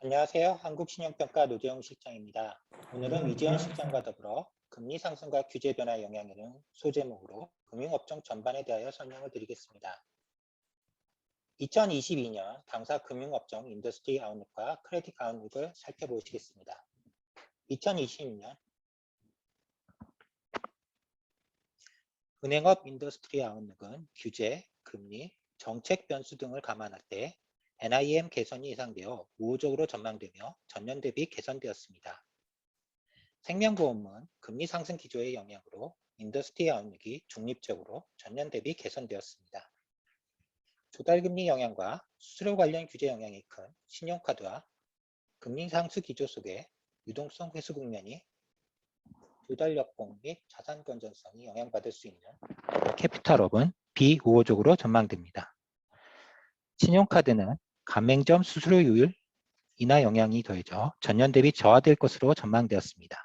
안녕하세요. 한국신용평가 노재용 실장입니다. 오늘은 위지원 실장과 더불어 금리 상승과 규제 변화 영향에는 소제목으로 금융업종 전반에 대하여 설명을 드리겠습니다. 2022년 당사 금융업종 인더스트리 아웃룩과 크레딧 아웃룩을 살펴보시겠습니다. 2022년 은행업 인더스트리 아웃룩은 규제, 금리, 정책 변수 등을 감안할 때 NIM 개선이 예상되어 우호적으로 전망되며 전년 대비 개선되었습니다. 생명보험은 금리 상승 기조의 영향으로 인더스트리 아웃룩이 중립적으로 전년 대비 개선되었습니다. 조달금리 영향과 수수료 관련 규제 영향이 큰 신용카드와 금리 상승 기조 속에 유동성 회수 국면이 조달 역공 및 자산 건전성이 영향받을 수 있는 캐피탈업은 비우호적으로 전망됩니다. 신용카드는 가맹점 수수료율 인하 영향이 더해져 전년 대비 저하될 것으로 전망되었습니다.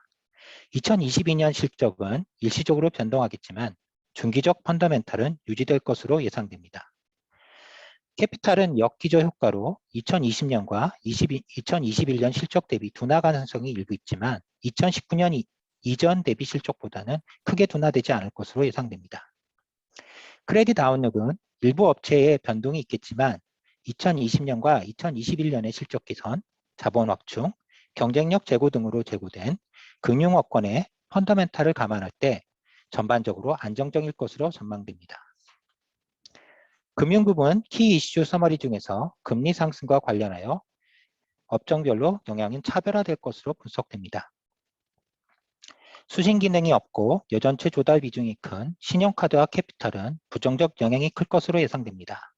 2022년 실적은 일시적으로 변동하겠지만 중기적 펀더멘탈은 유지될 것으로 예상됩니다. 캐피탈은 역기조 효과로 2020년과 2021년 실적 대비 둔화 가능성이 일부 있지만 2019년 이전 대비 실적보다는 크게 둔화되지 않을 것으로 예상됩니다. 크레딧 아웃룩은 일부 업체의 변동이 있겠지만 2020년과 2021년의 실적 개선, 자본 확충, 경쟁력 제고 등으로 제고된 금융업권의 펀더멘탈을 감안할 때 전반적으로 안정적일 것으로 전망됩니다. 금융부문 키 이슈 서머리 중에서 금리 상승과 관련하여 업종별로 영향은 차별화될 것으로 분석됩니다. 수신 기능이 없고 여전체 조달 비중이 큰 신용카드와 캐피탈은 부정적 영향이 클 것으로 예상됩니다.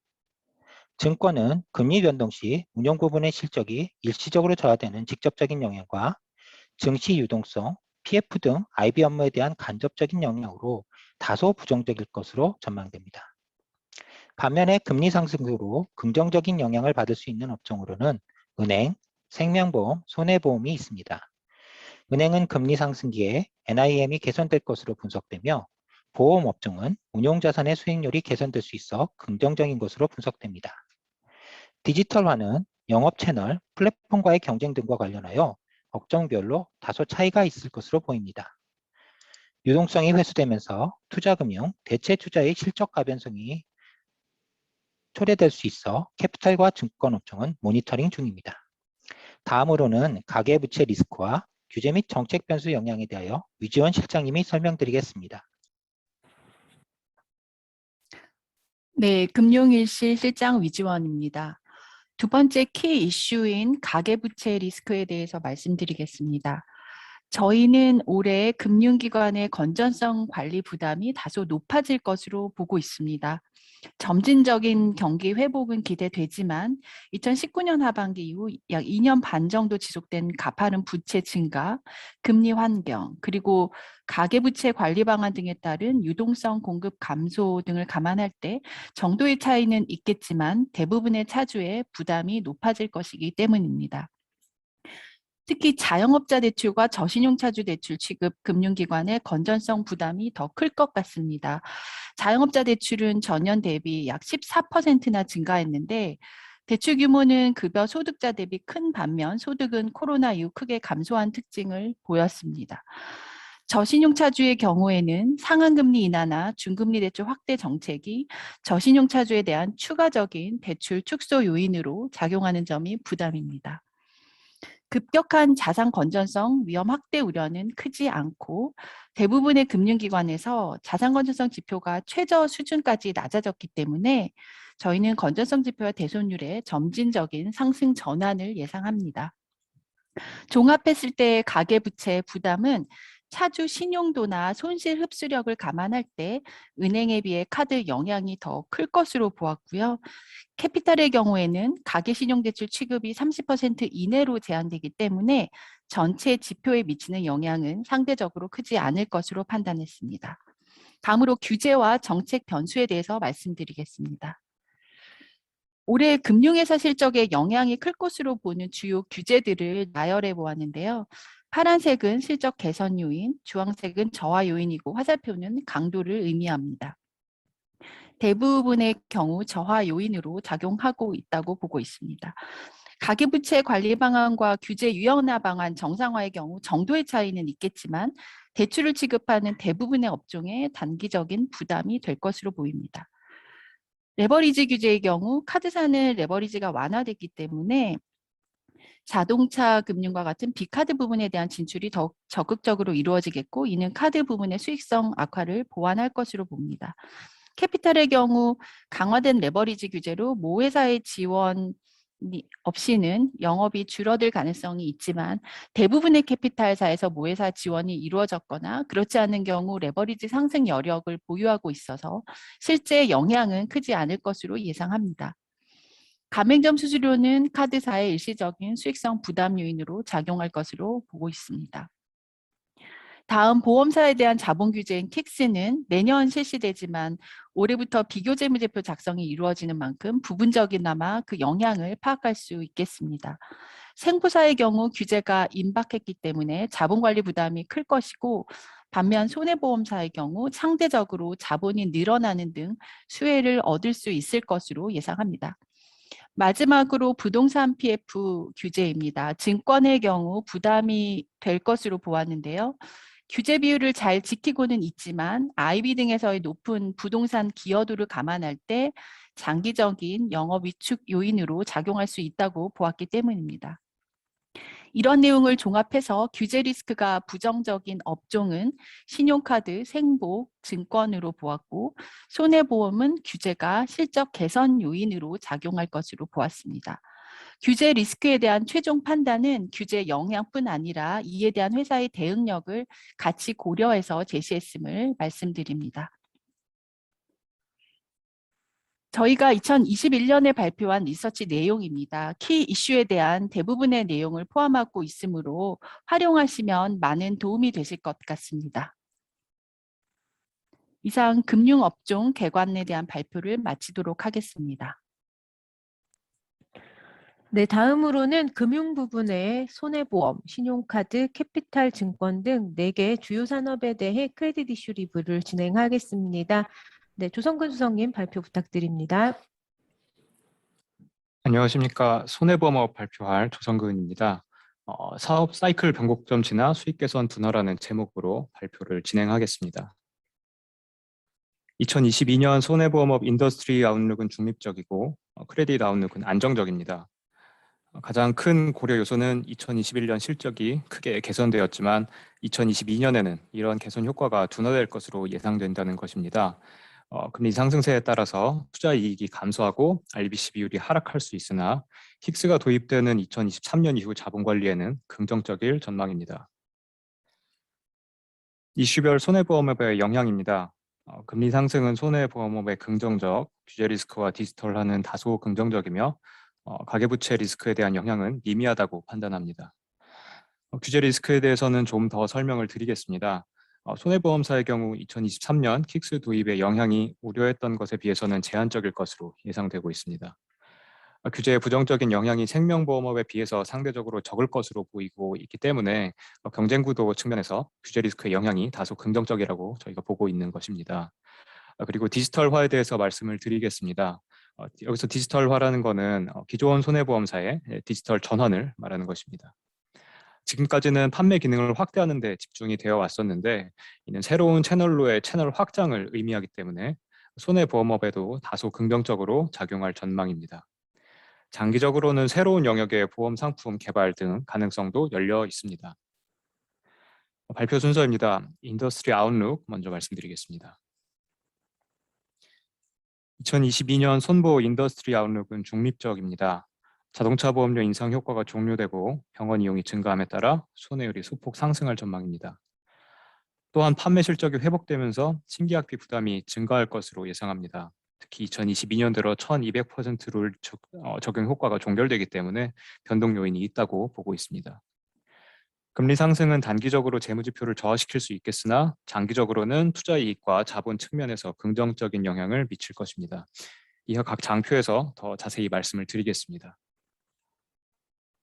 증권은 금리 변동 시 운용 부분의 실적이 일시적으로 저하되는 직접적인 영향과 증시 유동성, PF 등 IB 업무에 대한 간접적인 영향으로 다소 부정적일 것으로 전망됩니다. 반면에 금리 상승으로 긍정적인 영향을 받을 수 있는 업종으로는 은행, 생명보험, 손해보험이 있습니다. 은행은 금리 상승기에 NIM이 개선될 것으로 분석되며 보험업종은 운용자산의 수익률이 개선될 수 있어 긍정적인 것으로 분석됩니다. 디지털화는 영업 채널, 플랫폼과의 경쟁 등과 관련하여 업종별로 다소 차이가 있을 것으로 보입니다. 유동성이 회수되면서 투자금융, 대체투자의 실적 가변성이 초래될 수 있어 캐피탈과 증권업종은 모니터링 중입니다. 다음으로는 가계부채 리스크와 규제 및 정책 변수 영향에 대하여 위지원 실장님이 설명드리겠습니다. 네, 금융일실 실장 위지원입니다. 두 번째 키 이슈인 가계부채 리스크에 대해서 말씀드리겠습니다. 저희는 올해 금융기관의 건전성 관리 부담이 다소 높아질 것으로 보고 있습니다. 점진적인 경기 회복은 기대되지만 2019년 하반기 이후 약 2년 반 정도 지속된 가파른 부채 증가, 금리 환경, 그리고 가계부채 관리 방안 등에 따른 유동성 공급 감소 등을 감안할 때 정도의 차이는 있겠지만 대부분의 차주의 부담이 높아질 것이기 때문입니다. 특히 자영업자 대출과 저신용차주 대출 취급 금융기관의 건전성 부담이 더 클 것 같습니다. 자영업자 대출은 전년 대비 약 14%나 증가했는데 대출 규모는 급여 소득자 대비 큰 반면 소득은 코로나 이후 크게 감소한 특징을 보였습니다. 저신용차주의 경우에는 상한금리 인하나 중금리 대출 확대 정책이 저신용차주에 대한 추가적인 대출 축소 요인으로 작용하는 점이 부담입니다. 급격한 자산 건전성 위험 확대 우려는 크지 않고 대부분의 금융기관에서 자산 건전성 지표가 최저 수준까지 낮아졌기 때문에 저희는 건전성 지표와 대손율의 점진적인 상승 전환을 예상합니다. 종합했을 때 가계부채 부담은 차주 신용도나 손실 흡수력을 감안할 때 은행에 비해 카드 영향이 더 클 것으로 보았고요. 캐피탈의 경우에는 가계신용대출 취급이 30% 이내로 제한되기 때문에 전체 지표에 미치는 영향은 상대적으로 크지 않을 것으로 판단했습니다. 다음으로 규제와 정책 변수에 대해서 말씀드리겠습니다. 올해 금융회사 실적에 영향이 클 것으로 보는 주요 규제들을 나열해 보았는데요. 파란색은 실적 개선 요인, 주황색은 저하 요인이고 화살표는 강도를 의미합니다. 대부분의 경우 저하 요인으로 작용하고 있다고 보고 있습니다. 가계부채 관리 방안과 규제 유연화 방안 정상화의 경우 정도의 차이는 있겠지만 대출을 지급하는 대부분의 업종에 단기적인 부담이 될 것으로 보입니다. 레버리지 규제의 경우 카드사는 레버리지가 완화됐기 때문에 자동차 금융과 같은 비카드 부분에 대한 진출이 더욱 적극적으로 이루어지겠고 이는 카드 부분의 수익성 악화를 보완할 것으로 봅니다. 캐피탈의 경우 강화된 레버리지 규제로 모회사의 지원 없이는 영업이 줄어들 가능성이 있지만 대부분의 캐피탈사에서 모회사 지원이 이루어졌거나 그렇지 않은 경우 레버리지 상승 여력을 보유하고 있어서 실제 영향은 크지 않을 것으로 예상합니다. 가맹점 수수료는 카드사의 일시적인 수익성 부담 요인으로 작용할 것으로 보고 있습니다. 다음 보험사에 대한 자본 규제인 킥스는 내년 실시되지만 올해부터 비교재무제표 작성이 이루어지는 만큼 부분적이나마 그 영향을 파악할 수 있겠습니다. 생보사의 경우 규제가 임박했기 때문에 자본관리 부담이 클 것이고 반면 손해보험사의 경우 상대적으로 자본이 늘어나는 등 수혜를 얻을 수 있을 것으로 예상합니다. 마지막으로 부동산 PF 규제입니다. 증권의 경우 부담이 될 것으로 보았는데요. 규제 비율을 잘 지키고는 있지만 IB 등에서의 높은 부동산 기여도를 감안할 때 장기적인 영업 위축 요인으로 작용할 수 있다고 보았기 때문입니다. 이런 내용을 종합해서 규제 리스크가 부정적인 업종은 신용카드, 생보, 증권으로 보았고 손해보험은 규제가 실적 개선 요인으로 작용할 것으로 보았습니다. 규제 리스크에 대한 최종 판단은 규제 영향뿐 아니라 이에 대한 회사의 대응력을 같이 고려해서 제시했음을 말씀드립니다. 저희가 2021년에 발표한 리서치 내용입니다. 키 이슈에 대한 대부분의 내용을 포함하고 있으므로 활용하시면 많은 도움이 되실 것 같습니다. 이상 금융업종 개관에 대한 발표를 마치도록 하겠습니다. 네, 다음으로는 금융 부분의 손해보험, 신용카드, 캐피탈 증권 등 4개 주요 산업에 대해 크레딧 이슈 리뷰를 진행하겠습니다. 네, 조성근 수석님 발표 부탁드립니다. 안녕하십니까. 손해보험업 발표할 조성근입니다. 사업 사이클 변곡점 진화 수익 개선 둔화라는 제목으로 발표를 진행하겠습니다. 2022년 손해보험업 인더스트리 아웃룩은 중립적이고 크레딧 아웃룩은 안정적입니다. 가장 큰 고려 요소는 2021년 실적이 크게 개선되었지만 2022년에는 이런 개선 효과가 둔화될 것으로 예상된다는 것입니다. 금리 상승세에 따라서 투자 이익이 감소하고 RBC 비율이 하락할 수 있으나 킥스가 도입되는 2023년 이후 자본 관리에는 긍정적일 전망입니다. 이슈별 손해보험업의 영향입니다. 금리 상승은 손해보험업의 긍정적, 규제 리스크와 디지털화는 다소 긍정적이며 가계부채 리스크에 대한 영향은 미미하다고 판단합니다. 규제 리스크에 대해서는 좀 더 설명을 드리겠습니다. 손해보험사의 경우 2023년 킥스 도입의 영향이 우려했던 것에 비해서는 제한적일 것으로 예상되고 있습니다. 규제의 부정적인 영향이 생명보험업에 비해서 상대적으로 적을 것으로 보이고 있기 때문에 경쟁구도 측면에서 규제 리스크의 영향이 다소 긍정적이라고 저희가 보고 있는 것입니다. 그리고 디지털화에 대해서 말씀을 드리겠습니다. 여기서 디지털화라는 것은 기존 손해보험사의 디지털 전환을 말하는 것입니다. 지금까지는 판매 기능을 확대하는 데 집중이 되어 왔었는데 이는 새로운 채널로의 채널 확장을 의미하기 때문에 손해보험업에도 다소 긍정적으로 작용할 전망입니다. 장기적으로는 새로운 영역의 보험 상품 개발 등 가능성도 열려 있습니다. 발표 순서입니다. 인더스트리 아웃룩 먼저 말씀드리겠습니다. 2022년 손보 인더스트리 아웃룩은 중립적입니다. 자동차 보험료 인상 효과가 종료되고 병원 이용이 증가함에 따라 손해율이 소폭 상승할 전망입니다. 또한 판매 실적이 회복되면서 신계약비 부담이 증가할 것으로 예상합니다. 특히 2022년 들어 1200%룰 적용 효과가 종결되기 때문에 변동 요인이 있다고 보고 있습니다. 금리 상승은 단기적으로 재무지표를 저하시킬 수 있겠으나 장기적으로는 투자 이익과 자본 측면에서 긍정적인 영향을 미칠 것입니다. 이어 각 장표에서 더 자세히 말씀을 드리겠습니다.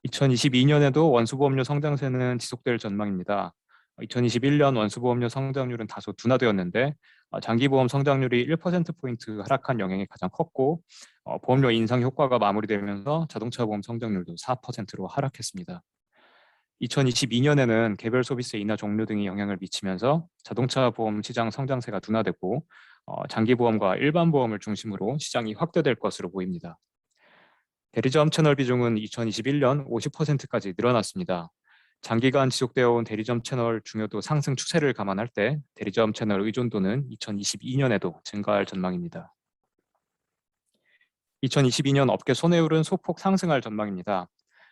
2022년에도 원수보험료 성장세는 지속될 전망입니다. 2021년 원수보험료 성장률은 다소 둔화되었는데 장기보험 성장률이 1%포인트 하락한 영향이 가장 컸고 보험료 인상 효과가 마무리되면서 자동차 보험 성장률도 4%로 하락했습니다. 2022년에는 개별 소비세 인하 종료 등이 영향을 미치면서 자동차 보험 시장 성장세가 둔화되고 장기보험과 일반 보험을 중심으로 시장이 확대될 것으로 보입니다. 대리점 채널 비중은 2021년 50%까지 늘어났습니다. 장기간 지속되어 온 대리점 채널 중요도 상승 추세를 감안할 때 대리점 채널 의존도는 2022년에도 증가할 전망입니다. 2022년 업계 손해율은 소폭 상승할 전망입니다.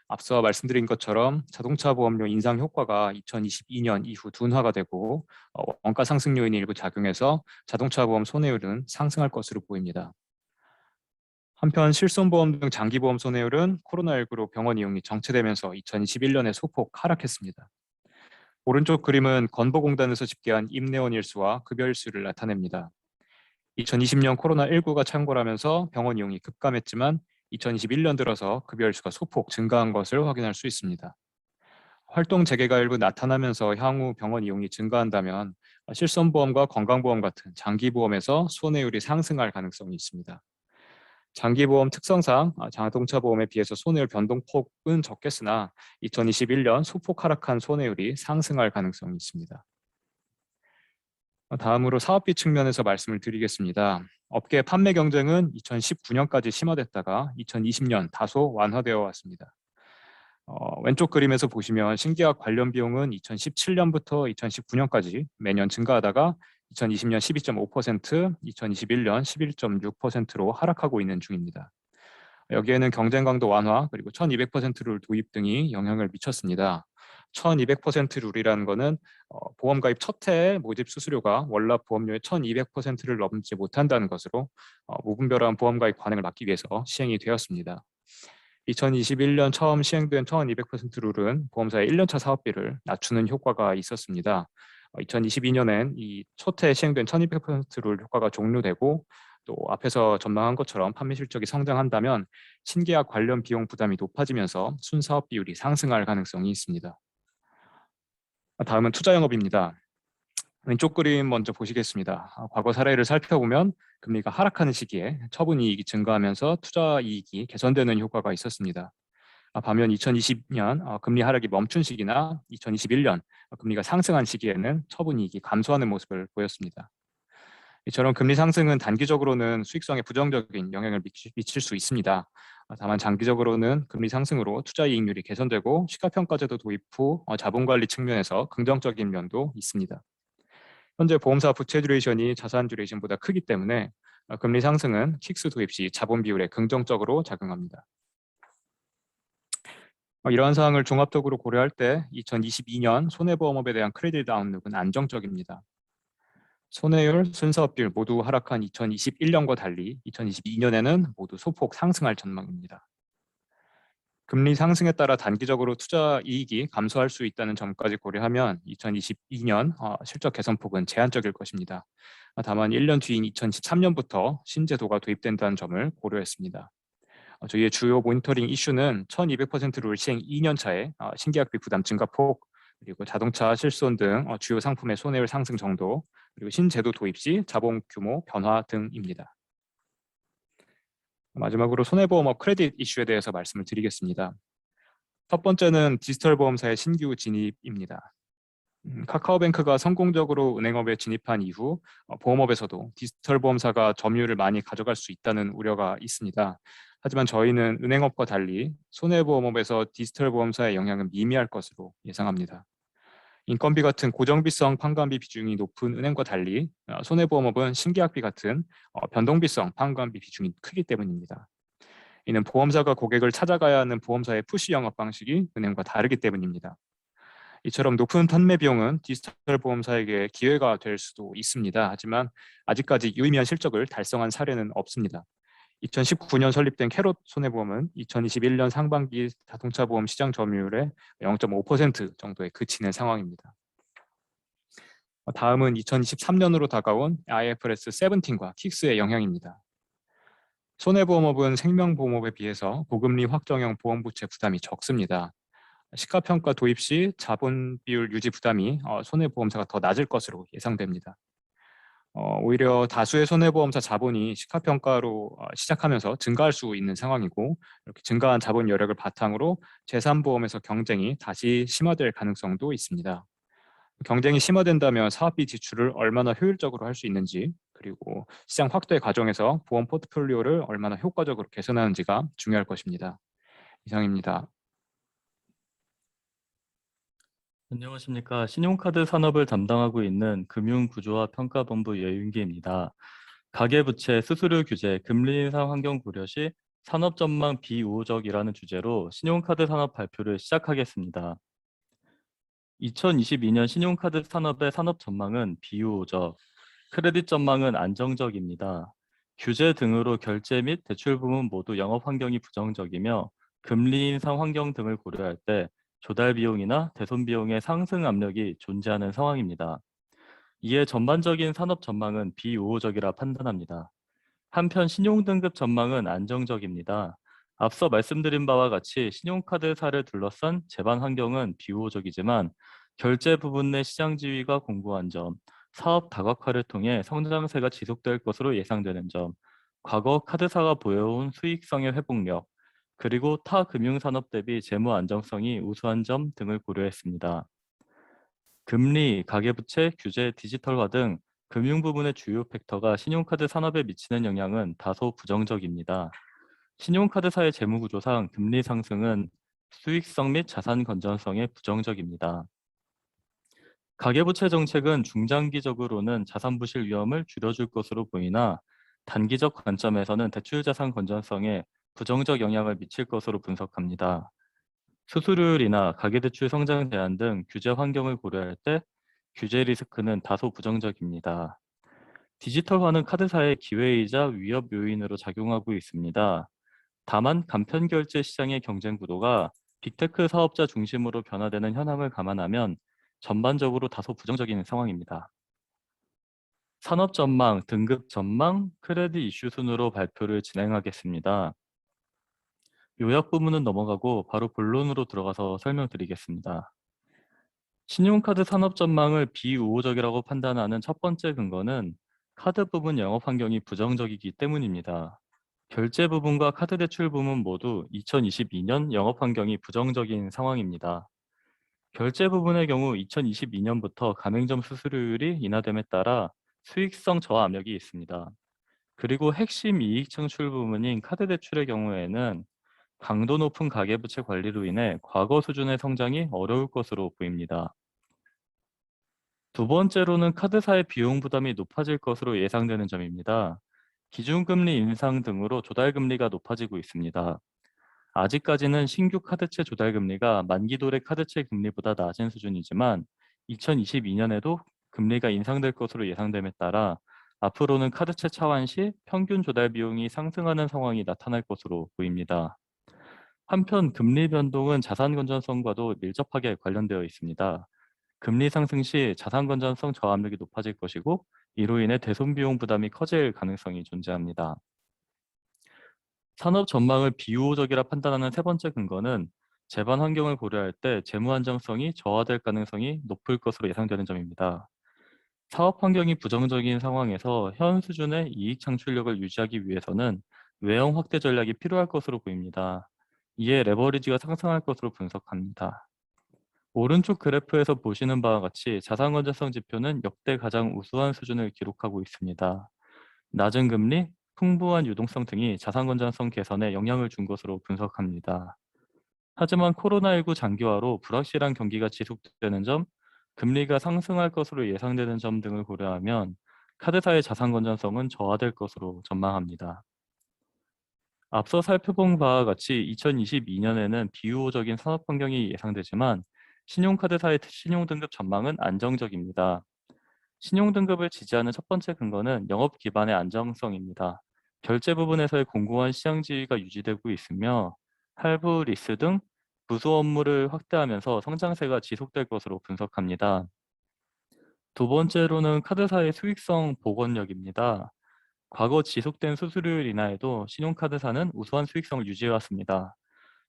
앞서 말씀드린 것처럼 자동차 보험료 인상 효과가 2022년 이후 둔화가 되고 원가 상승 요인이 일부 작용해서 자동차 보험 손해율은 상승할 것으로 보입니다. 한편 실손보험 등 장기보험 손해율은 코로나19로 병원 이용이 정체되면서 2021년에 소폭 하락했습니다. 오른쪽 그림은 건보공단에서 집계한 임내원 일수와 급여 일수를 나타냅니다. 2020년 코로나19가 창궐하면서 병원 이용이 급감했지만 2021년 들어서 급여 일수가 소폭 증가한 것을 확인할 수 있습니다. 활동 재개가 일부 나타나면서 향후 병원 이용이 증가한다면 실손보험과 건강보험 같은 장기보험에서 손해율이 상승할 가능성이 있습니다. 장기보험 특성상 자동차 보험에 비해서 손해율 변동폭은 적겠으나 2021년 소폭 하락한 손해율이 상승할 가능성이 있습니다. 다음으로 사업비 측면에서 말씀을 드리겠습니다. 업계 판매 경쟁은 2019년까지 심화됐다가 2020년 다소 완화되어 왔습니다. 왼쪽 그림에서 보시면 신계약 관련 비용은 2017년부터 2019년까지 매년 증가하다가 2020년 12.5%, 2021년 11.6%로 하락하고 있는 중입니다. 여기에는 경쟁 강도 완화 그리고 1200%룰 도입 등이 영향을 미쳤습니다. 1200% 룰이라는 것은 보험 가입 첫 해에 모집 수수료가 월납 보험료의 1200%를 넘지 못한다는 것으로 무분별한 보험 가입 관행을 막기 위해서 시행이 되었습니다. 2021년 처음 시행된 1200% 룰은 보험사의 1년차 사업비를 낮추는 효과가 있었습니다. 2022년엔 이 초태 시행된 1200% 룰 효과가 종료되고 또 앞에서 전망한 것처럼 판매 실적이 성장한다면 신계약 관련 비용 부담이 높아지면서 순사업 비율이 상승할 가능성이 있습니다. 다음은 투자 영업입니다. 왼쪽 그림 먼저 보시겠습니다. 과거 사례를 살펴보면 금리가 하락하는 시기에 처분 이익이 증가하면서 투자 이익이 개선되는 효과가 있었습니다. 반면 2020년 금리 하락이 멈춘 시기나 2021년 금리가 상승한 시기에는 처분 이익이 감소하는 모습을 보였습니다. 이처럼 금리 상승은 단기적으로는 수익성에 부정적인 영향을 미칠 수 있습니다. 다만 장기적으로는 금리 상승으로 투자 이익률이 개선되고 시가평가제도 도입 후 자본관리 측면에서 긍정적인 면도 있습니다. 현재 보험사 부채 듀레이션이 자산 듀레이션보다 크기 때문에 금리 상승은 킥스 도입 시 자본 비율에 긍정적으로 작용합니다. 이러한 사항을 종합적으로 고려할 때 2022년 손해보험업에 대한 크레딧 아웃룩은 안정적입니다. 손해율, 순사업비율 모두 하락한 2021년과 달리 2022년에는 모두 소폭 상승할 전망입니다. 금리 상승에 따라 단기적으로 투자 이익이 감소할 수 있다는 점까지 고려하면 2022년 실적 개선폭은 제한적일 것입니다. 다만 1년 뒤인 2013년부터 신제도가 도입된다는 점을 고려했습니다. 저희의 주요 모니터링 이슈는 1200% 룰 시행 2년 차에 신계약비 부담 증가폭, 그리고 자동차 실손 등 주요 상품의 손해율 상승 정도, 그리고 신제도 도입 시 자본 규모 변화 등입니다. 마지막으로 손해보험업 크레딧 이슈에 대해서 말씀을 드리겠습니다. 첫 번째는 디지털 보험사의 신규 진입입니다. 카카오뱅크가 성공적으로 은행업에 진입한 이후 보험업에서도 디지털 보험사가 점유율을 많이 가져갈 수 있다는 우려가 있습니다. 하지만 저희는 은행업과 달리 손해보험업에서 디지털 보험사의 영향은 미미할 것으로 예상합니다. 인건비 같은 고정비성 판관비 비중이 높은 은행과 달리 손해보험업은 신계약비 같은 변동비성 판관비 비중이 크기 때문입니다. 이는 보험사가 고객을 찾아가야 하는 보험사의 푸시 영업 방식이 은행과 다르기 때문입니다. 이처럼 높은 판매 비용은 디지털 보험사에게 기회가 될 수도 있습니다. 하지만 아직까지 유의미한 실적을 달성한 사례는 없습니다. 2019년 설립된 캐롯 손해보험은 2021년 상반기 자동차 보험 시장 점유율의 0.5% 정도에 그치는 상황입니다. 다음은 2023년으로 다가온 IFRS 17과 킥스의 영향입니다. 손해보험업은 생명보험업에 비해서 고금리 확정형 보험부채 부담이 적습니다. 시가평가 도입 시 자본 비율 유지 부담이 손해보험사가 더 낮을 것으로 예상됩니다. 오히려 다수의 손해보험사 자본이 시가평가로 시작하면서 증가할 수 있는 상황이고, 이렇게 증가한 자본 여력을 바탕으로 재산보험에서 경쟁이 다시 심화될 가능성도 있습니다. 경쟁이 심화된다면 사업비 지출을 얼마나 효율적으로 할 수 있는지, 그리고 시장 확대 과정에서 보험 포트폴리오를 얼마나 효과적으로 개선하는지가 중요할 것입니다. 이상입니다. 안녕하십니까. 신용카드 산업을 담당하고 있는 금융구조화 평가본부 여윤기입니다. 가계부채, 수수료 규제, 금리 인상 환경 고려 시 산업 전망 비우호적이라는 주제로 신용카드 산업 발표를 시작하겠습니다. 2022년 신용카드 산업의 산업 전망은 비우호적, 크레딧 전망은 안정적입니다. 규제 등으로 결제 및 대출 부문 모두 영업 환경이 부정적이며 금리 인상 환경 등을 고려할 때 조달 비용이나 대손 비용의 상승 압력이 존재하는 상황입니다. 이에 전반적인 산업 전망은 비우호적이라 판단합니다. 한편 신용등급 전망은 안정적입니다. 앞서 말씀드린 바와 같이 신용카드사를 둘러싼 제반 환경은 비우호적이지만 결제 부분 내 시장 지위가 공고한 점, 사업 다각화를 통해 성장세가 지속될 것으로 예상되는 점, 과거 카드사가 보여온 수익성의 회복력, 그리고 타 금융산업 대비 재무 안정성이 우수한 점 등을 고려했습니다. 금리, 가계부채, 규제, 디지털화 등 금융 부분의 주요 팩터가 신용카드 산업에 미치는 영향은 다소 부정적입니다. 신용카드사의 재무구조상 금리 상승은 수익성 및 자산 건전성에 부정적입니다. 가계부채 정책은 중장기적으로는 자산 부실 위험을 줄여줄 것으로 보이나 단기적 관점에서는 대출 자산 건전성에 부정적 영향을 미칠 것으로 분석합니다. 수수료율이나 가계대출 성장 제한 등 규제 환경을 고려할 때 규제 리스크는 다소 부정적입니다. 디지털화는 카드사의 기회이자 위협 요인으로 작용하고 있습니다. 다만 간편 결제 시장의 경쟁 구도가 빅테크 사업자 중심으로 변화되는 현황을 감안하면 전반적으로 다소 부정적인 상황입니다. 산업 전망, 등급 전망, 크레딧 이슈 순으로 발표를 진행하겠습니다. 요약 부분은 넘어가고 바로 본론으로 들어가서 설명드리겠습니다. 신용카드 산업 전망을 비우호적이라고 판단하는 첫 번째 근거는 카드 부분 영업 환경이 부정적이기 때문입니다. 결제 부분과 카드 대출 부문 모두 2022년 영업 환경이 부정적인 상황입니다. 결제 부분의 경우 2022년부터 가맹점 수수료율이 인하됨에 따라 수익성 저하 압력이 있습니다. 그리고 핵심 이익 창출 부문인 카드 대출의 경우에는 강도 높은 가계부채 관리로 인해 과거 수준의 성장이 어려울 것으로 보입니다. 두 번째로는 카드사의 비용 부담이 높아질 것으로 예상되는 점입니다. 기준금리 인상 등으로 조달금리가 높아지고 있습니다. 아직까지는 신규 카드채 조달금리가 만기도래 카드채 금리보다 낮은 수준이지만 2022년에도 금리가 인상될 것으로 예상됨에 따라 앞으로는 카드채 차환 시 평균 조달 비용이 상승하는 상황이 나타날 것으로 보입니다. 한편 금리 변동은 자산 건전성과도 밀접하게 관련되어 있습니다. 금리 상승 시 자산 건전성 저압력이 높아질 것이고 이로 인해 대손 비용 부담이 커질 가능성이 존재합니다. 산업 전망을 비우호적이라 판단하는 세 번째 근거는 재반 환경을 고려할 때 재무 안정성이 저하될 가능성이 높을 것으로 예상되는 점입니다. 사업 환경이 부정적인 상황에서 현 수준의 이익 창출력을 유지하기 위해서는 외형 확대 전략이 필요할 것으로 보입니다. 이에 레버리지가 상승할 것으로 분석합니다. 오른쪽 그래프에서 보시는 바와 같이 자산 건전성 지표는 역대 가장 우수한 수준을 기록하고 있습니다. 낮은 금리, 풍부한 유동성 등이 자산 건전성 개선에 영향을 준 것으로 분석합니다. 하지만 코로나19 장기화로 불확실한 경기가 지속되는 점, 금리가 상승할 것으로 예상되는 점 등을 고려하면 카드사의 자산 건전성은 저하될 것으로 전망합니다. 앞서 살펴본 바와 같이 2022년에는 비우호적인 산업 환경이 예상되지만 신용카드사의 신용등급 전망은 안정적입니다. 신용등급을 지지하는 첫 번째 근거는 영업 기반의 안정성입니다. 결제 부분에서의 공고한 시장 지위가 유지되고 있으며 할부, 리스 등 부수 업무를 확대하면서 성장세가 지속될 것으로 분석합니다. 두 번째로는 카드사의 수익성 복원력입니다. 과거 지속된 수수료율 인하에도 신용카드사는 우수한 수익성을 유지해왔습니다.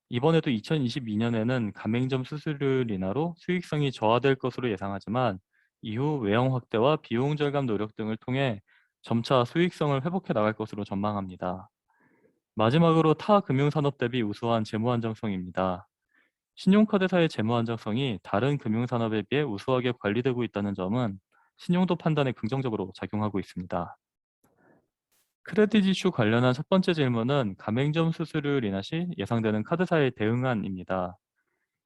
이번에도 2022년에는 가맹점 수수료율 인하로 수익성이 저하될 것으로 예상하지만 이후 외형 확대와 비용 절감 노력 등을 통해 점차 수익성을 회복해 나갈 것으로 전망합니다. 마지막으로 타 금융산업 대비 우수한 재무 안정성입니다. 신용카드사의 재무 안정성이 다른 금융산업에 비해 우수하게 관리되고 있다는 점은 신용도 판단에 긍정적으로 작용하고 있습니다. 크레딧 이슈 관련한 첫 번째 질문은 가맹점 수수료율 인하 시 예상되는 카드사의 대응안입니다.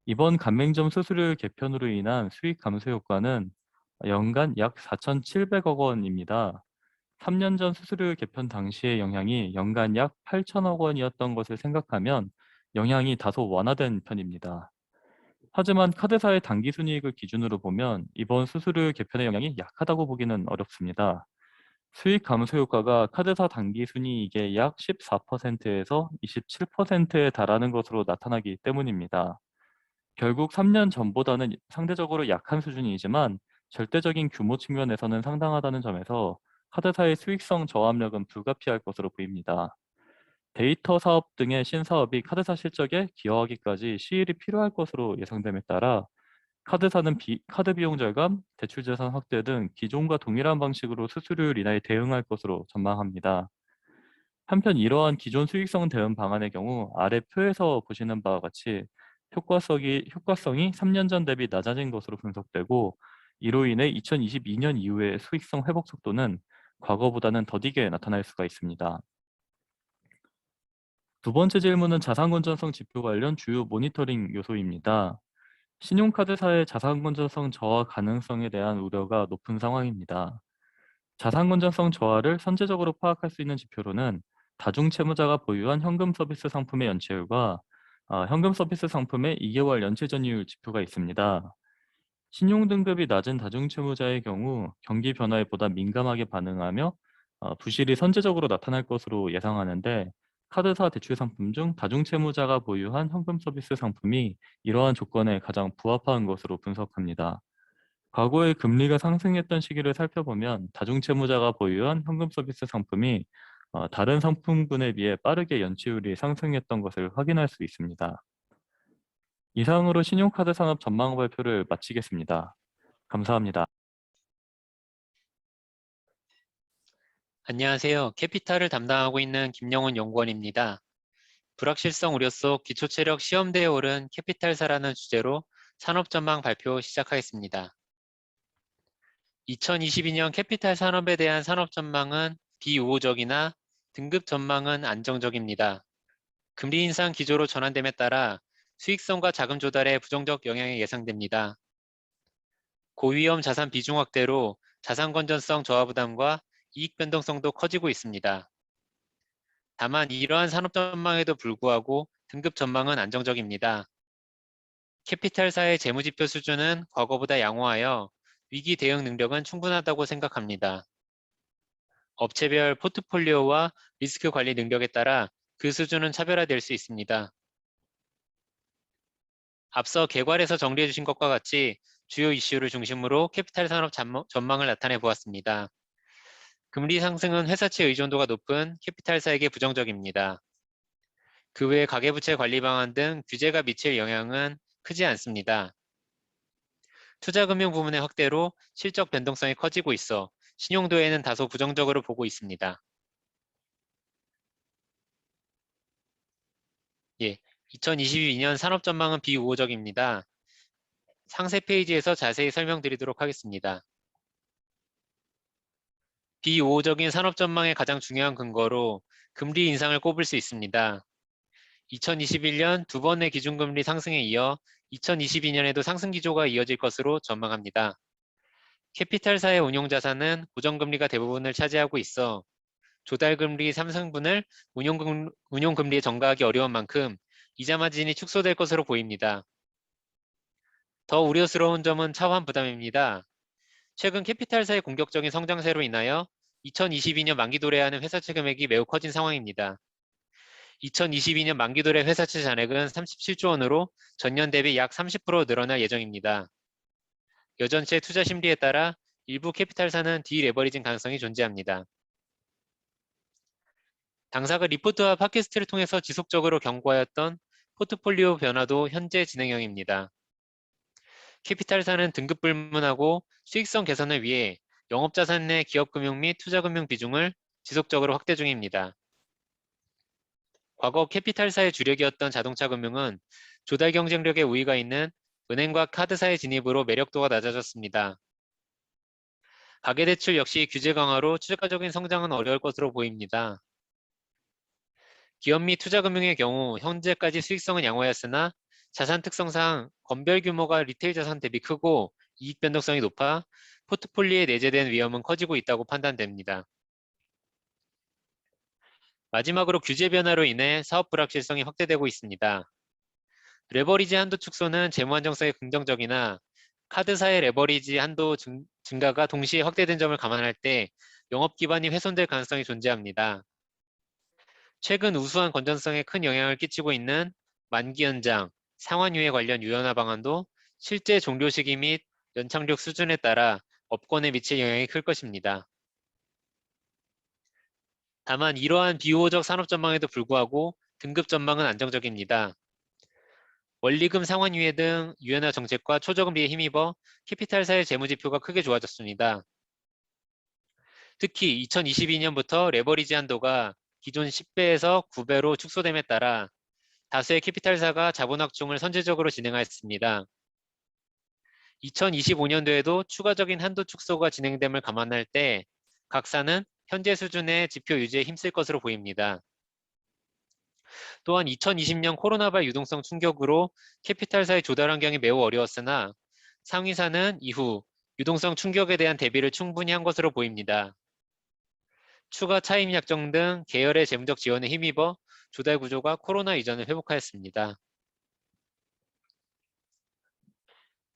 이번 가맹점 수수료율 개편으로 인한 수익 감소 효과는 연간 약 4,700억 원입니다. 3년 전 수수료율 개편 당시의 영향이 연간 약 8천억 원이었던 것을 생각하면 영향이 다소 완화된 편입니다. 하지만 카드사의 단기 순이익을 기준으로 보면 이번 수수료율 개편의 영향이 약하다고 보기는 어렵습니다. 수익 감소 효과가 카드사 단기 순이익의 약 14%에서 27%에 달하는 것으로 나타나기 때문입니다. 결국 3년 전보다는 상대적으로 약한 수준이지만 절대적인 규모 측면에서는 상당하다는 점에서 카드사의 수익성 저압력은 불가피할 것으로 보입니다. 데이터 사업 등의 신사업이 카드사 실적에 기여하기까지 시일이 필요할 것으로 예상됨에 따라 카드사는 카드 비용 절감, 대출 재산 확대 등 기존과 동일한 방식으로 수수료율 인하에 대응할 것으로 전망합니다. 한편 이러한 기존 수익성 대응 방안의 경우 아래 표에서 보시는 바와 같이 효과성이 3년 전 대비 낮아진 것으로 분석되고 이로 인해 2022년 이후의 수익성 회복 속도는 과거보다는 더디게 나타날 수가 있습니다. 두 번째 질문은 자산 건전성 지표 관련 주요 모니터링 요소입니다. 신용카드사의 자산 건전성 저하 가능성에 대한 우려가 높은 상황입니다. 자산 건전성 저하를 선제적으로 파악할 수 있는 지표로는 다중채무자가 보유한 현금 서비스 상품의 연체율과 현금 서비스 상품의 2개월 연체 전이율 지표가 있습니다. 신용 등급이 낮은 다중채무자의 경우 경기 변화에 보다 민감하게 반응하며 부실이 선제적으로 나타날 것으로 예상하는데 카드사 대출 상품 중 다중채무자가 보유한 현금 서비스 상품이 이러한 조건에 가장 부합한 것으로 분석합니다. 과거에 금리가 상승했던 시기를 살펴보면 다중채무자가 보유한 현금 서비스 상품이 다른 상품군에 비해 빠르게 연체율이 상승했던 것을 확인할 수 있습니다. 이상으로 신용카드 산업 전망 발표를 마치겠습니다. 감사합니다. 안녕하세요. 캐피탈을 담당하고 있는 김영훈 연구원입니다. 불확실성 우려 속 기초체력 시험대에 오른 캐피탈사라는 주제로 산업전망 발표 시작하겠습니다. 2022년 캐피탈 산업에 대한 산업전망은 비우호적이나 등급 전망은 안정적입니다. 금리 인상 기조로 전환됨에 따라 수익성과 자금 조달에 부정적 영향이 예상됩니다. 고위험 자산 비중 확대로 자산 건전성 저하 부담과 이익 변동성도 커지고 있습니다. 다만 이러한 산업 전망에도 불구하고 등급 전망은 안정적입니다. 캐피탈사의 재무지표 수준은 과거보다 양호하여 위기 대응 능력은 충분하다고 생각합니다. 업체별 포트폴리오와 리스크 관리 능력에 따라 그 수준은 차별화될 수 있습니다. 앞서 개괄에서 정리해 주신 것과 같이 주요 이슈를 중심으로 캐피탈 산업 전망을 나타내 보았습니다. 금리 상승은 회사채 의존도가 높은 캐피탈사에게 부정적입니다. 그 외 가계부채 관리 방안 등 규제가 미칠 영향은 크지 않습니다. 투자금융 부문의 확대로 실적 변동성이 커지고 있어 신용도에는 다소 부정적으로 보고 있습니다. 2022년 산업 전망은 비우호적입니다. 상세 페이지에서 자세히 설명드리도록 하겠습니다. 비우호적인 산업 전망의 가장 중요한 근거로 금리 인상을 꼽을 수 있습니다. 2021년 두 번의 기준금리 상승에 이어 2022년에도 상승 기조가 이어질 것으로 전망합니다. 캐피탈사의 운용자산은 고정금리가 대부분을 차지하고 있어 조달금리 3승분을 운용금리에 전가하기 어려운 만큼 이자 마진이 축소될 것으로 보입니다. 더 우려스러운 점은 차환 부담입니다. 최근 캐피탈사의 공격적인 성장세로 인하여 2022년 만기 도래하는 회사채 금액이 매우 커진 상황입니다. 2022년 만기 도래 회사채 잔액은 37조 원으로 전년 대비 약 30% 늘어날 예정입니다. 여전체 투자 심리에 따라 일부 캐피탈사는 디레버리징 가능성이 존재합니다. 당사가 리포트와 팟캐스트를 통해서 지속적으로 경고하였던 포트폴리오 변화도 현재 진행형입니다. 캐피탈사는 등급 불문하고 수익성 개선을 위해 영업자산 내 기업금융 및 투자금융 비중을 지속적으로 확대 중입니다. 과거 캐피탈사의 주력이었던 자동차금융은 조달 경쟁력에 우위가 있는 은행과 카드사의 진입으로 매력도가 낮아졌습니다. 가계대출 역시 규제 강화로 추가적인 성장은 어려울 것으로 보입니다. 기업 및 투자금융의 경우 현재까지 수익성은 양호했으나 자산 특성상 건별 규모가 리테일 자산 대비 크고 이익 변동성이 높아 포트폴리오에 내재된 위험은 커지고 있다고 판단됩니다. 마지막으로 규제 변화로 인해 사업 불확실성이 확대되고 있습니다. 레버리지 한도 축소는 재무 안정성에 긍정적이나 카드사의 레버리지 한도 증가가 동시에 확대된 점을 감안할 때 영업 기반이 훼손될 가능성이 존재합니다. 최근 우수한 건전성에 큰 영향을 끼치고 있는 만기 연장, 상환유예 관련 유연화 방안도 실제 종료 시기 및 연착륙 수준에 따라 업권에 미칠 영향이 클 것입니다. 다만 이러한 비우호적 산업 전망에도 불구하고 등급 전망은 안정적입니다. 원리금 상환유예 등 유연화 정책과 초저금리에 힘입어 캐피탈사의 재무지표가 크게 좋아졌습니다. 특히 2022년부터 레버리지 한도가 기존 10배에서 9배로 축소됨에 따라 다수의 캐피탈사가 자본확충을 선제적으로 진행하였습니다. 2025년도에도 추가적인 한도 축소가 진행됨을 감안할 때 각 사는 현재 수준의 지표 유지에 힘쓸 것으로 보입니다. 또한 2020년 코로나발 유동성 충격으로 캐피탈사의 조달 환경이 매우 어려웠으나 상위사는 이후 유동성 충격에 대한 대비를 충분히 한 것으로 보입니다. 추가 차입 약정 등 계열의 재무적 지원에 힘입어 조달 구조가 코로나 이전을 회복하였습니다.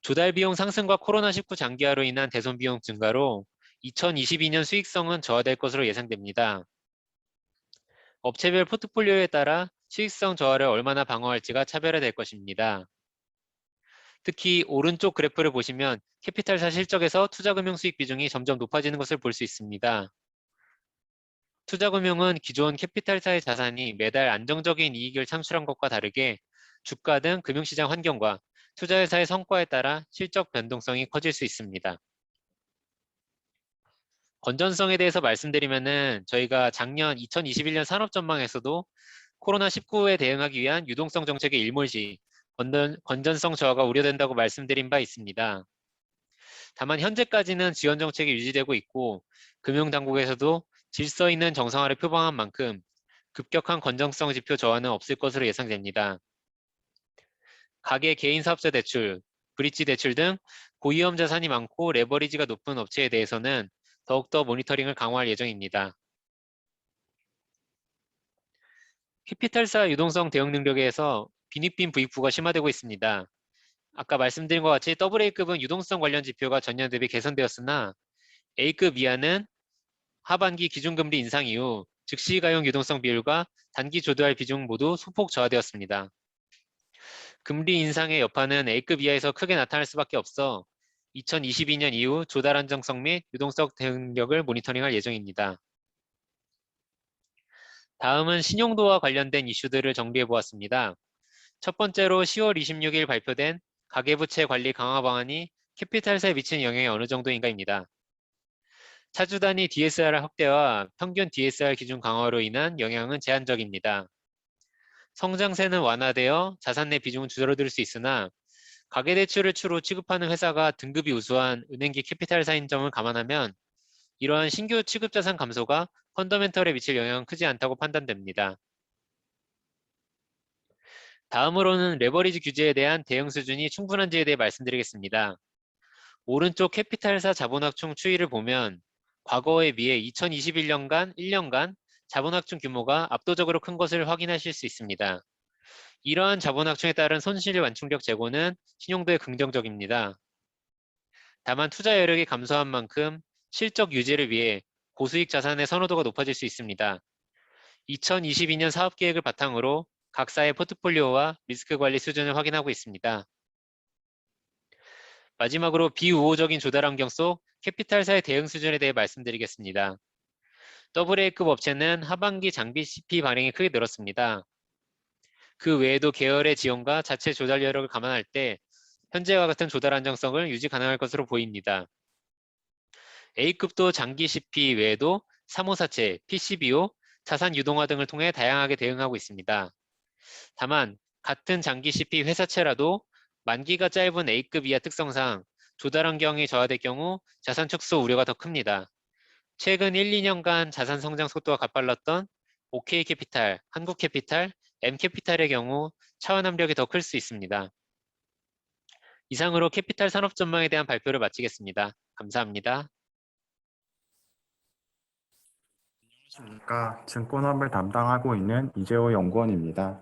조달 비용 상승과 코로나19 장기화로 인한 대손 비용 증가로 2022년 수익성은 저하될 것으로 예상됩니다. 업체별 포트폴리오에 따라 수익성 저하를 얼마나 방어할지가 차별화될 것입니다. 특히 오른쪽 그래프를 보시면 캐피탈사 실적에서 투자금융 수익 비중이 점점 높아지는 것을 볼 수 있습니다. 투자금융은 기존 캐피탈사의 자산이 매달 안정적인 이익을 창출한 것과 다르게 주가 등 금융시장 환경과 투자회사의 성과에 따라 실적 변동성이 커질 수 있습니다. 건전성에 대해서 말씀드리면은 저희가 작년 2021년 산업전망에서도 코로나19에 대응하기 위한 유동성 정책의 일몰시, 건전성 저하가 우려된다고 말씀드린 바 있습니다. 다만 현재까지는 지원 정책이 유지되고 있고 금융당국에서도 질서 있는 정상화를 표방한 만큼 급격한 건전성 지표 저하는 없을 것으로 예상됩니다. 가계 개인 사업자 대출, 브릿지 대출 등 고위험 자산이 많고 레버리지가 높은 업체에 대해서는 더욱더 모니터링을 강화할 예정입니다. 캐피탈사 유동성 대응 능력에서 빈익빈 부익부가 심화되고 있습니다. 아까 말씀드린 것 같이 AA급은 유동성 관련 지표가 전년 대비 개선되었으나 A급 이하는 하반기 기준금리 인상 이후 즉시 가용 유동성 비율과 단기 조달 비중 모두 소폭 저하되었습니다. 금리 인상의 여파는 A급 이하에서 크게 나타날 수밖에 없어 2022년 이후 조달 안정성 및 유동성 대응력을 모니터링할 예정입니다. 다음은 신용도와 관련된 이슈들을 정리해 보았습니다. 첫 번째로 10월 26일 발표된 가계부채 관리 강화 방안이 캐피탈사에 미치는 영향이 어느 정도인가입니다. 차주 단위 DSR 확대와 평균 DSR 기준 강화로 인한 영향은 제한적입니다. 성장세는 완화되어 자산 내 비중은 줄어들 수 있으나 가계대출을 주로 취급하는 회사가 등급이 우수한 은행기 캐피탈사인 점을 감안하면 이러한 신규 취급자산 감소가 펀더멘털에 미칠 영향은 크지 않다고 판단됩니다. 다음으로는 레버리지 규제에 대한 대응 수준이 충분한지에 대해 말씀드리겠습니다. 오른쪽 캐피탈사 자본확충 추이를 보면 과거에 비해 2021년간 1년간 자본확충 규모가 압도적으로 큰 것을 확인하실 수 있습니다. 이러한 자본확충에 따른 손실 완충력 제고는 신용도에 긍정적입니다. 다만 투자 여력이 감소한 만큼 실적 유지를 위해 고수익 자산의 선호도가 높아질 수 있습니다. 2022년 사업계획을 바탕으로 각사의 포트폴리오와 리스크 관리 수준을 확인하고 있습니다. 마지막으로 비우호적인 조달 환경 속 캐피탈사의 대응 수준에 대해 말씀드리겠습니다. AA급 업체는 하반기 장비 CP 발행이 크게 늘었습니다. 그 외에도 계열의 지원과 자체 조달 여력을 감안할 때 현재와 같은 조달 안정성을 유지 가능할 것으로 보입니다. A급도 장기 CP 외에도 3호사채, PCBO, 자산 유동화 등을 통해 다양하게 대응하고 있습니다. 다만 같은 장기 CP 회사채라도 만기가 짧은 A급 이하 특성상 조달 환경이 저하될 경우 자산 축소 우려가 더 큽니다. 최근 1, 2년간 자산 성장 속도가 가팔랐던 OK캐피탈, 한국캐피탈, M캐피탈의 경우 차원 압력이 더 클 수 있습니다. 이상으로 캐피탈 산업 전망에 대한 발표를 마치겠습니다. 감사합니다. 안녕하십니까. 증권업을 담당하고 있는 이재호 연구원입니다.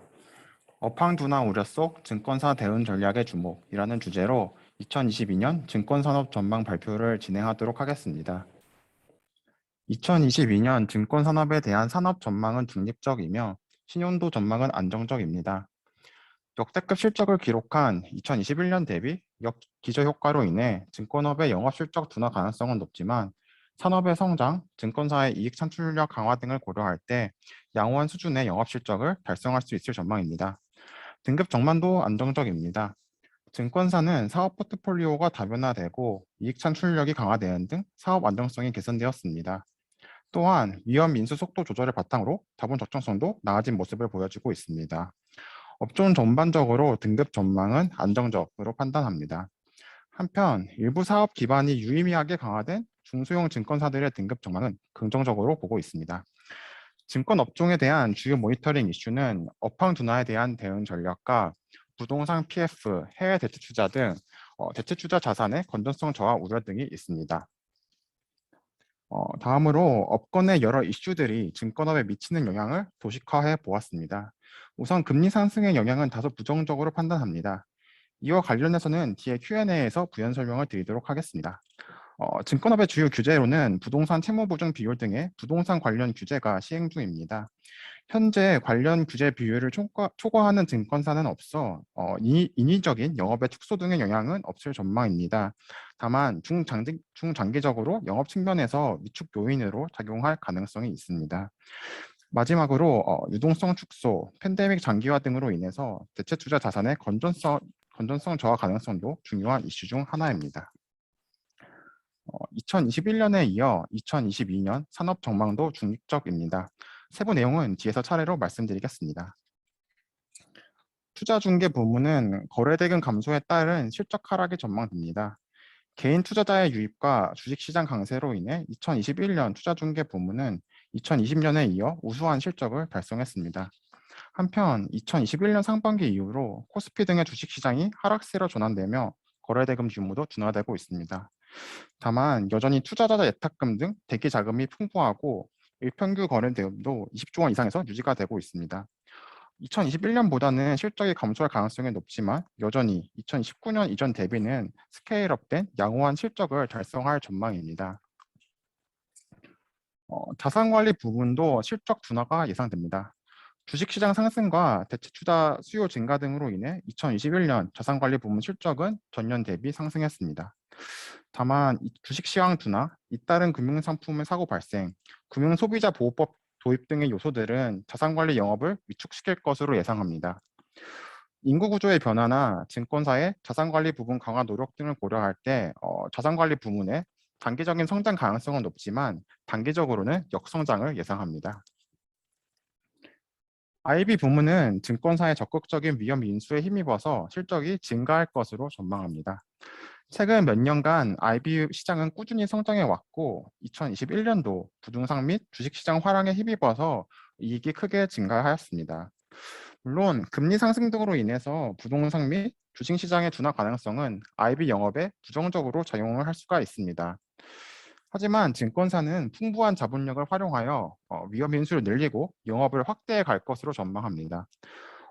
업황 둔화 우려 속 증권사 대응 전략의 주목이라는 주제로 2022년 증권산업 전망 발표를 진행하도록 하겠습니다. 2022년 증권산업에 대한 산업 전망은 중립적이며 신용도 전망은 안정적입니다. 역대급 실적을 기록한 2021년 대비 기저효과로 인해 증권업의 영업실적 둔화 가능성은 높지만 산업의 성장, 증권사의 이익 창출력 강화 등을 고려할 때 양호한 수준의 영업실적을 달성할 수 있을 전망입니다. 등급 전망도 안정적입니다. 증권사는 사업 포트폴리오가 다변화되고 이익 창출력이 강화되는 등 사업 안정성이 개선되었습니다. 또한 위험 인수 속도 조절을 바탕으로 자본 적정성도 나아진 모습을 보여주고 있습니다. 업종 전반적으로 등급 전망은 안정적으로 판단합니다. 한편 일부 사업 기반이 유의미하게 강화된 중소형 증권사들의 등급 전망은 긍정적으로 보고 있습니다. 증권 업종에 대한 주요 모니터링 이슈는 업황 둔화에 대한 대응 전략과 부동산 PF, 해외 대체 투자 등 대체 투자 자산의 건전성 저하 우려 등이 있습니다. 다음으로 업권의 여러 이슈들이 증권업에 미치는 영향을 도식화해 보았습니다. 우선 금리 상승의 영향은 다소 부정적으로 판단합니다. 이와 관련해서는 뒤에 Q&A에서 부연 설명을 드리도록 하겠습니다. 증권업의 주요 규제로는 부동산 채무보증 비율 등의 부동산 관련 규제가 시행 중입니다. 현재 관련 규제 비율을 초과하는 증권사는 없어 인위적인 영업의 축소 등의 영향은 없을 전망입니다. 다만 중장기적으로 영업 측면에서 위축 요인으로 작용할 가능성이 있습니다. 마지막으로 유동성 축소, 팬데믹 장기화 등으로 인해서 대체 투자 자산의 건전성 저하 가능성도 중요한 이슈 중 하나입니다. 2021년에 이어 2022년 산업 전망도 중립적입니다. 세부 내용은 뒤에서 차례로 말씀드리겠습니다. 투자 중개 부문은 거래 대금 감소에 따른 실적 하락이 전망됩니다. 개인 투자자의 유입과 주식시장 강세로 인해 2021년 투자 중개 부문은 2020년에 이어 우수한 실적을 달성했습니다. 한편 2021년 상반기 이후로 코스피 등의 주식시장이 하락세로 전환되며 거래대금 규모도 둔화되고 있습니다. 다만 여전히 투자자 예탁금 등 대기 자금이 풍부하고 일평균 거래대금도 20조 원 이상에서 유지가 되고 있습니다. 2021년보다는 실적이 감소할 가능성이 높지만 여전히 2019년 이전 대비는 스케일업된 양호한 실적을 달성할 전망입니다. 자산관리 부분도 실적 둔화가 예상됩니다. 주식시장 상승과 대체 투자 수요 증가 등으로 인해 2021년 자산관리 부문 실적은 전년 대비 상승했습니다. 다만 주식시장 둔화, 잇따른 금융상품의 사고 발생, 금융소비자보호법 도입 등의 요소들은 자산관리 영업을 위축시킬 것으로 예상합니다. 인구구조의 변화나 증권사의 자산관리 부분 강화 노력 등을 고려할 때 자산관리 부문의 단기적인 성장 가능성은 높지만 단기적으로는 역성장을 예상합니다. IB 부문은 증권사의 적극적인 위험 인수에 힘입어서 실적이 증가할 것으로 전망합니다. 최근 몇 년간 IB 시장은 꾸준히 성장해 왔고 2021년도 부동산 및 주식시장 화랑에 힘입어서 이익이 크게 증가하였습니다. 물론 금리 상승 등으로 인해서 부동산 및 주식시장의 둔화 가능성은 IB 영업에 부정적으로 작용을 할 수가 있습니다. 하지만 증권사는 풍부한 자본력을 활용하여 위험 인수를 늘리고 영업을 확대해 갈 것으로 전망합니다.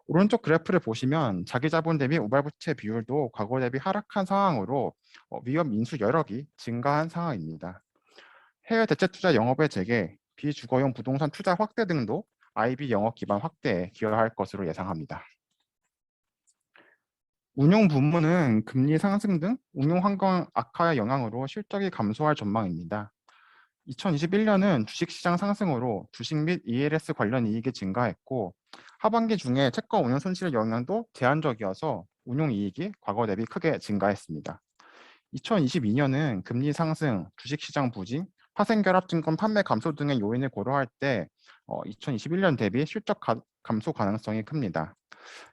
오른쪽 그래프를 보시면 자기 자본 대비 우발부채 비율도 과거 대비 하락한 상황으로 위험 인수 여력이 증가한 상황입니다. 해외 대체 투자 영업의 재개, 비주거용 부동산 투자 확대 등도 IB 영업 기반 확대에 기여할 것으로 예상합니다. 운용 부문은 금리 상승 등 운용 환경 악화의 영향으로 실적이 감소할 전망입니다. 2021년은 주식시장 상승으로 주식 및 ELS 관련 이익이 증가했고 하반기 중에 채권 운용 손실 영향도 제한적이어서 운용 이익이 과거 대비 크게 증가했습니다. 2022년은 금리 상승, 주식시장 부진, 파생결합증권 판매 감소 등의 요인을 고려할 때 2021년 대비 실적 감소 가능성이 큽니다.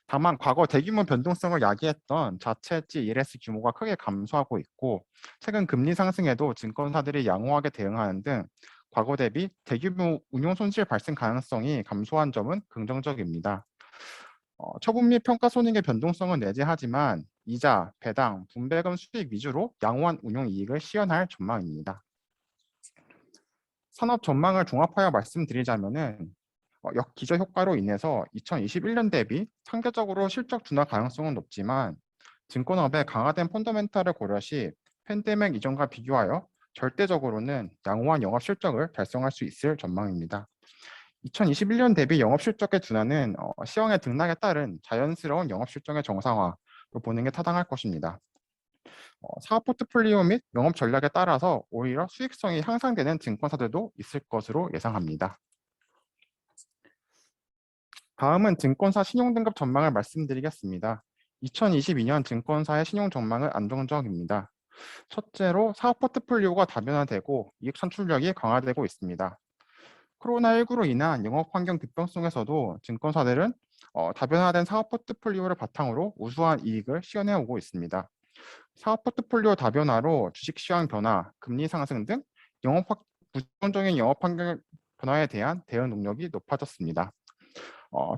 다만 과거 대규모 변동성을 야기했던 자체 해지 ELS 규모가 크게 감소하고 있고 최근 금리 상승에도 증권사들이 양호하게 대응하는 등 과거 대비 대규모 운용 손실 발생 가능성이 감소한 점은 긍정적입니다. 처분 및 평가 손익의 변동성은 내재하지만 이자, 배당, 분배금 수익 위주로 양호한 운용 이익을 시현할 전망입니다. 산업 전망을 종합하여 말씀드리자면은 기저 효과로 인해서 2021년 대비 상대적으로 실적 둔화 가능성은 높지만 증권업의 강화된 펀더멘탈을 고려 시 팬데믹 이전과 비교하여 절대적으로는 양호한 영업 실적을 달성할 수 있을 전망입니다. 2021년 대비 영업 실적의 둔화는 시황의 등락에 따른 자연스러운 영업 실적의 정상화로 보는 게 타당할 것입니다. 사업 포트폴리오 및 영업 전략에 따라서 오히려 수익성이 향상되는 증권사들도 있을 것으로 예상합니다. 다음은 증권사 신용등급 전망을 말씀드리겠습니다. 2022년 증권사의 신용 전망은 안정적입니다. 첫째로 사업 포트폴리오가 다변화되고 이익 산출력이 강화되고 있습니다. 코로나19로 인한 영업 환경 급변성에서도 증권사들은 다변화된 사업 포트폴리오를 바탕으로 우수한 이익을 시현해 오고 있습니다. 사업 포트폴리오 다변화로 주식 시황 변화, 금리 상승 등 부정적인 영업 환경 변화에 대한 대응 능력이 높아졌습니다.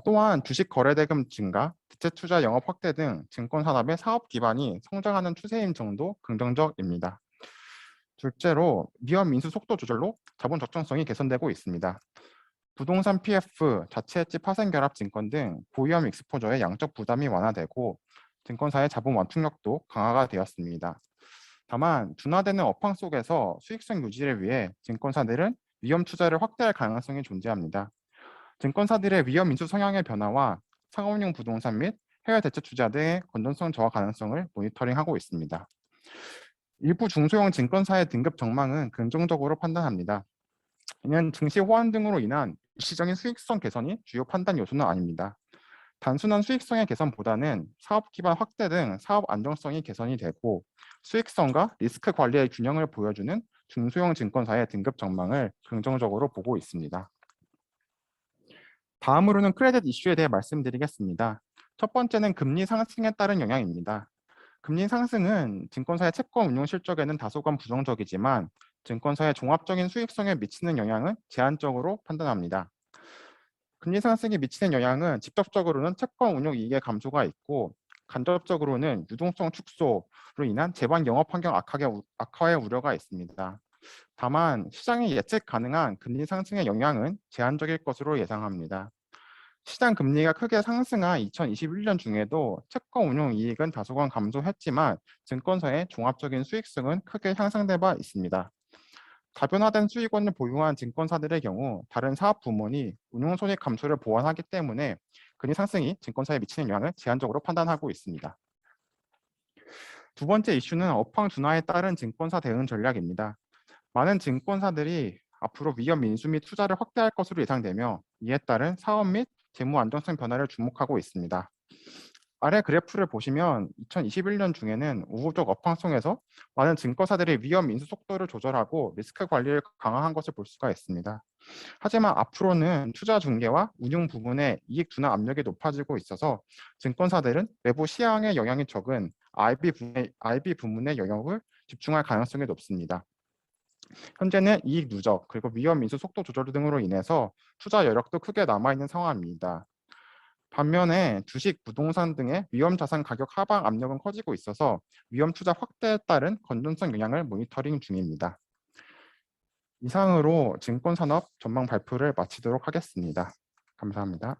또한 주식 거래대금 증가, 대체 투자 영업 확대 등 증권 산업의 사업 기반이 성장하는 추세인 점도 긍정적입니다. 둘째로 위험 인수 속도 조절로 자본 적정성이 개선되고 있습니다. 부동산 PF, 자체 해지 파생 결합 증권 등 고위험 익스포저의 양적 부담이 완화되고 증권사의 자본 완충력도 강화가 되었습니다. 다만 둔화되는 업황 속에서 수익성 유지를 위해 증권사들은 위험 투자를 확대할 가능성이 존재합니다. 증권사들의 위험 인수 성향의 변화와 상업용 부동산 및 해외 대체 투자 등의 건전성 저하 가능성을 모니터링하고 있습니다. 일부 중소형 증권사의 등급 전망은 긍정적으로 판단합니다. 이는 증시 호황 등으로 인한 일시적인 수익성 개선이 주요 판단 요소는 아닙니다. 단순한 수익성의 개선보다는 사업 기반 확대 등 사업 안정성이 개선이 되고 수익성과 리스크 관리의 균형을 보여주는 중소형 증권사의 등급 전망을 긍정적으로 보고 있습니다. 다음으로는 크레딧 이슈에 대해 말씀드리겠습니다. 첫 번째는 금리 상승에 따른 영향입니다. 금리 상승은 증권사의 채권 운용 실적에는 다소간 부정적이지만 증권사의 종합적인 수익성에 미치는 영향은 제한적으로 판단합니다. 금리 상승이 미치는 영향은 직접적으로는 채권 운용 이익의 감소가 있고 간접적으로는 유동성 축소로 인한 제반 영업 환경 악화의 우려가 있습니다. 다만 시장이 예측 가능한 금리 상승의 영향은 제한적일 것으로 예상합니다. 시장 금리가 크게 상승한 2021년 중에도 채권 운용 이익은 다소간 감소했지만 증권사의 종합적인 수익성은 크게 향상된 바 있습니다. 다변화된 수익원을 보유한 증권사들의 경우 다른 사업 부문이 운용 손익 감소를 보완하기 때문에 금리 상승이 증권사에 미치는 영향을 제한적으로 판단하고 있습니다. 두 번째 이슈는 업황 둔화에 따른 증권사 대응 전략입니다. 많은 증권사들이 앞으로 위험 인수 및 투자를 확대할 것으로 예상되며 이에 따른 사업 및 재무 안정성 변화를 주목하고 있습니다. 아래 그래프를 보시면 2021년 중에는 우호적 업황 속에서 많은 증권사들이 위험 인수 속도를 조절하고 리스크 관리를 강화한 것을 볼 수가 있습니다. 하지만 앞으로는 투자 중개와 운용 부문의 이익 둔화 압력이 높아지고 있어서 증권사들은 외부 시향의 영향이 적은 IB 부문의 영역을 집중할 가능성이 높습니다. 현재는 이익 누적 그리고 위험 인수 속도 조절 등으로 인해서 투자 여력도 크게 남아있는 상황입니다. 반면에 주식, 부동산 등의 위험 자산 가격 하방 압력은 커지고 있어서 위험 투자 확대에 따른 건전성 영향을 모니터링 중입니다. 이상으로 증권산업 전망 발표를 마치도록 하겠습니다. 감사합니다.